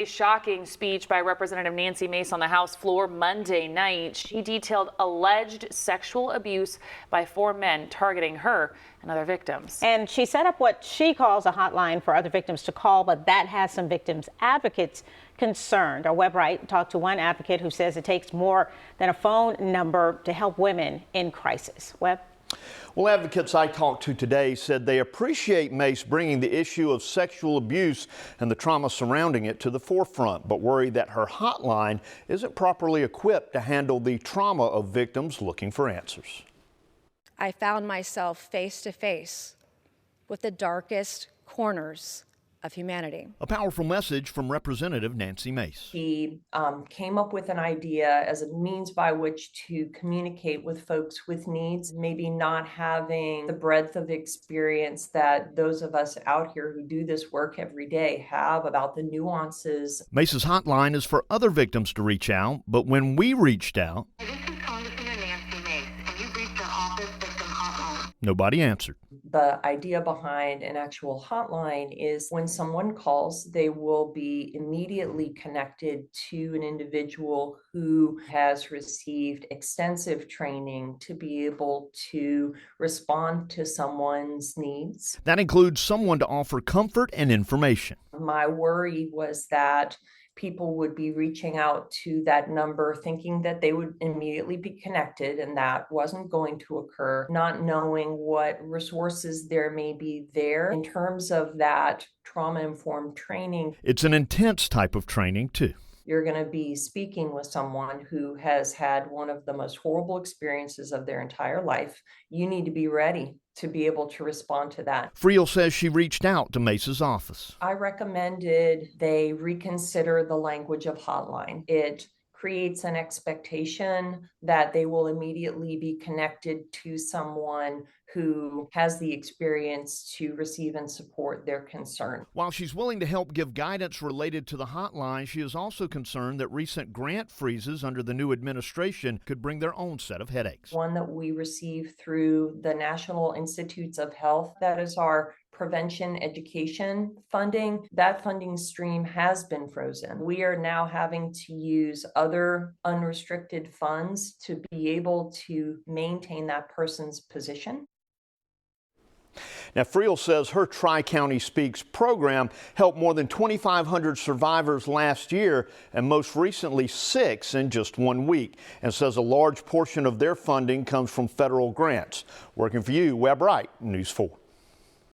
A shocking speech by Representative Nancy Mace on the House floor Monday night. She detailed alleged sexual abuse by 4 men targeting her and other victims. And she set up what she calls a hotline for other victims to call, but that has some victims' advocates concerned. Our web right talked to one advocate who says it takes more than a phone number to help women in crisis. Webb? Well, advocates I talked to today said they appreciate Mace bringing the issue of sexual abuse and the trauma surrounding it to the forefront, but worry that her hotline isn't properly equipped to handle the trauma of victims looking for answers. I found myself face to face with the darkest corners of humanity. A powerful message from Representative Nancy Mace. He came up with an idea as a means by which to communicate with folks with needs, maybe not having the breadth of experience that those of us out here who do this work every day have about the nuances. Mace's hotline is for other victims to reach out, but when we reached out, nobody answered. The idea behind an actual hotline is when someone calls, they will be immediately connected to an individual who has received extensive training to be able to respond to someone's needs. That includes someone to offer comfort and information. My worry was that people would be reaching out to that number thinking that they would immediately be connected, and that wasn't going to occur, not knowing what resources there may be there in terms of that trauma-informed training. It's an intense type of training, too. You're going to be speaking with someone who has had one of the most horrible experiences of their entire life. You need to be ready to be able to respond to that. Friel says she reached out to Mace's office. I recommended they reconsider the language of hotline. It creates an expectation that they will immediately be connected to someone who has the experience to receive and support their concern. While she's willing to help give guidance related to the hotline, she is also concerned that recent grant freezes under the new administration could bring their own set of headaches. One that we receive through the National Institutes of Health, that is our prevention education funding. That funding stream has been frozen. We are now having to use other unrestricted funds to be able to maintain that person's position. Now, Friel says her Tri-County Speaks program helped more than 2,500 survivors last year, and most recently 6 in just 1 week, and says a large portion of their funding comes from federal grants. Working for you, Webb Wright, News 4.